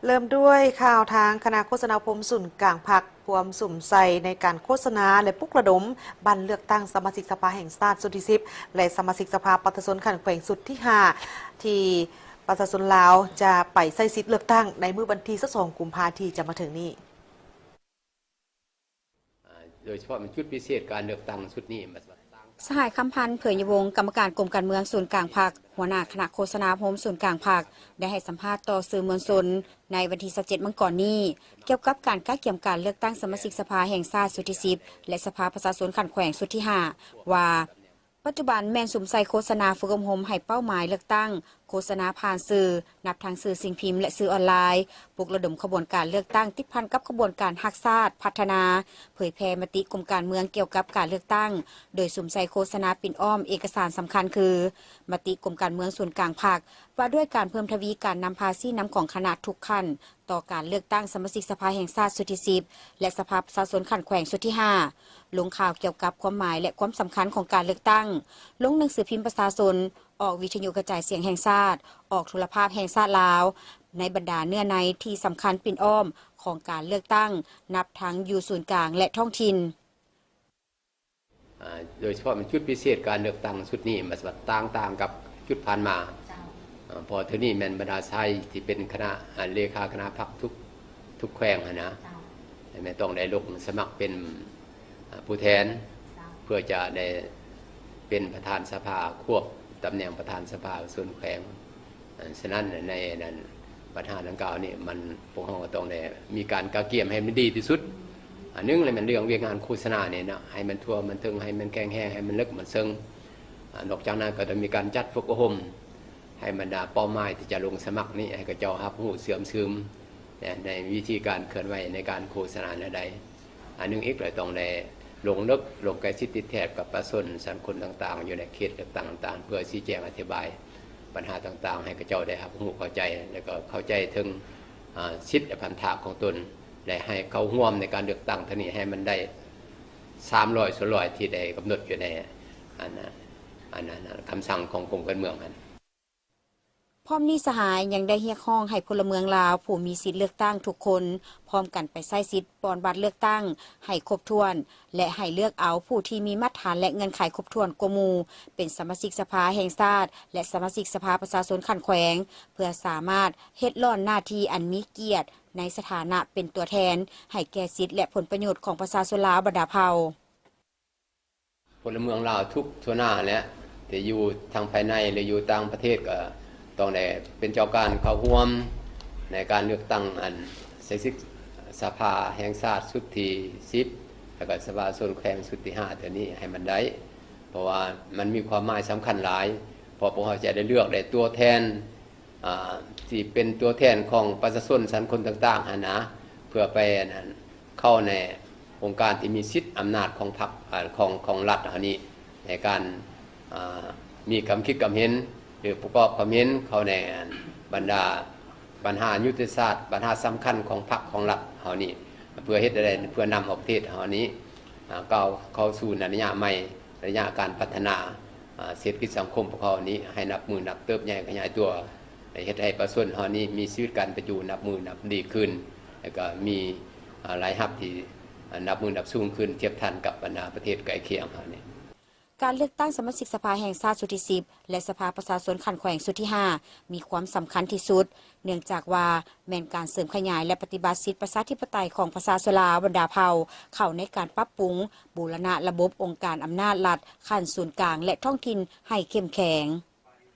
เริ่มด้วยข่าวทางคณะโฆษณาพรมศูนย์กลางพักพวมสุ่มใส่ในการโฆษณาและปลุกระดมบันเลือกตั้งสมาชิกสภาแห่งชาติสุดที่10และสมาชิกสภาประชาชนขันแขวงสุดที่5ที่ประชาชนลาวจะไปใช้สิทธิ์เลือกตั้งในมื้อวันที่22 กุมภาพันธ์ที่จะมาถึงนี้โดยเฉพาะมันชุดพิเศษการเลือกตั้งชุดนี้สหายคำพันธ์เผยยวงกรรมการกรมการเมืองศูนย์กลางพรรคหัวหน้าคณะโฆษณาพรมศูนย์กลางพรรคได้ให้สัมภาษณ์ต่อสื่อมวลชนในวันที่17 มกราคมนี้เกี่ยวกับการเกี่ยมการเลือกตั้งสมาชิกสภาแห่งชาติสุดที่10และสภาประชาชนขันแขวงสุดที่5ว่าปัจจุบันแมนสุมใส่โฆษณาฝึกอบรมให้เป้าหมายเลือกตั้งโฆษณาผ่านสื่อนับทางสื่อสิ่งพิมพ์และสื่อออนไลน์ปลุกระดมขบวนการเลือกตั้งที่พันกับขบวนการฮักชาติพัฒนาเผยแพร่มติกรมการเมืองเกี่ยวกับการเลือกตั้งโดยสุมใส่โฆษณาปิ่นอ้อมเอกสารสำคัญคือมติกรมการเมืองส่วนกลางภาคว่าด้วยการเพิ่มทวีการนำภาษีน้ำของคณะทุกขั้นต่อการเลือกตั้งสมาชิกสภาแห่งชาติสุดที่10และสภาประชาชนขันแขวงสุดที่5ลงข่าวเกี่ยวกับความหมายและความสำคัญของการเลือกตั้งลงหนังสือพิมพ์ประชาชนออกวิทยุกระจายเสียงแห่งชาติออกโทรภาพแห่งชาติลาวในบรรดาเนื้อในที่สำคัญปิ่นอ้อมของการเลือกตั้งนับทั้งอยู่ศูนย์กลางและท้องถิ่นโดยเฉพาะมันชุดพิเศษการเลือกตั้งชุดนี้มันต่างกับชุดผ่านมาพอเท่านี้แมนบรรดาชัยที่เป็นคณะเลขาคณะพรรคทุกแขวงนะไม่ต้องได้ลงสมัครเป็นผู้แทนเพื่อจะได้เป็นประธานสภาควบตำแหน่งประธานสภาส่วนแขวงฉะนั้นในนั้นประธานดังกล่าวนี่มันพวกเราก็ต้องได้มีการกะเกี่ยมให้มันดีที่สุดอันนึงเลยมันเรื่องเวียงงานโฆษณาเนี่ยนะให้มันทั่วมันถึงให้มันแข็งแห้งให้มันลึกมันซึ้งนอกจากนั้นก็จะมีการจัดฝึกอบรมให้บรรดาเป้าหมายที่จะลงสมัครนี่ให้กระเจ้าฮับหูเสื่อมซึมในวิธีการเคลื่อนไหวในการโฆษณาใดอันนึงอีกเลยต้องได้ลงลึกลงใกล้ชิดติดแทบกับประชาชนสังคมต่างๆอยู่ในเขตต่างๆเพื่อชี้แจงอธิบายปัญหาต่างๆให้กระเจ้าได้รับหูเข้าใจแล้วก็เข้าใจถึงสิทธิพันธะของตนและให้เขาร่วมในการเลือกตั้งท่านี้ให้มันได้300 ส่วนร้อยที่ได้กำหนดอยู่ในอันนั้นคำสั่งของกรมการเมืองนั้นพร้อมนี้สหายยังได้เรียกร้องให้พลเมืองลาวผู้มีสิทธิเลือกตั้งทุกคนพร้อมกันไปใช้สิทธิ์ปอนบัตรเลือกตั้งให้ครบถ้วนและให้เลือกเอาผู้ที่มีมาตรฐานและเงื่อนไขครบถ้วนกว่าหมู่เป็นสมาชิกสภาแห่งชาติและสมาชิกสภาประชาชนขันแขวงเพื่อสามารถเฮ็ดล้อนหน้าที่อันมีเกียรติในสถานะเป็นตัวแทนให้แก่สิทธิและผลประโยชน์ของประชาชนลาวบรรดาเผ่าพลเมืองลาวทุกทั่วหน้าและที่อยู่ทางภายในหรืออยู่ต่างประเทศก็ต้องได้เป็นเจ้าการเข้าร่วมในการเลือกตั้งอันสมาชิกสภาแห่งชาติสุดที่10แล้วก็สภาส่วนแขวงสุดที่5ตัวนี้ให้มันได้เพราะว่ามันมีความหมายสำคัญหลายเพราะพวกเราจะได้เลือกได้ตัวแทนที่เป็นตัวแทนของประชาชนสังคมต่างๆนะเพื่อไปเข้าในองค์การที่มีสิทธิอำนาจของพรรคของรัฐอันนี้ในการมีความคิดความเห็นหรือประกอบความเห็นเขาในบรรดาปัญหายุทธศาสตร์ปัญหาสำคัญของพรรคของรัฐเฮานี้เพื่อเฮ็ดอะไรเพื่อนำออกประเทศเฮานี้เข้าสู่ระยะใหม่ระยะการพัฒนาเศรษฐกิจสังคมของเขานี้ให้นับมือนับเติบใหญ่ขยายตัวเฮ็ดให้ประชาชนเฮานี้มีชีวิตการประอยู่นับมือนับดีขึ้นแล้วก็มีรายรับที่นับมือนับสูงขึ้นเทียบทันกับบรรดาประเทศใกล้เคียงเฮานี้การเลือกตั้งสมาชิกสภาแห่งชาติสุดที่10และสภาประชาชนขันแขวงสุดที่5มีความสำคัญที่สุดเนื่องจากว่าแม้นการเสริมขยายและปฏิบัติสิทธิประชาธิปไตยของประชาชนลาวบรรดาเผ่าเข้าในการปรับปรุงบูรณะระบบองค์การอำนาจรัฐขั้นศูนย์กลางและท้องถิ่นให้เข้มแข็ง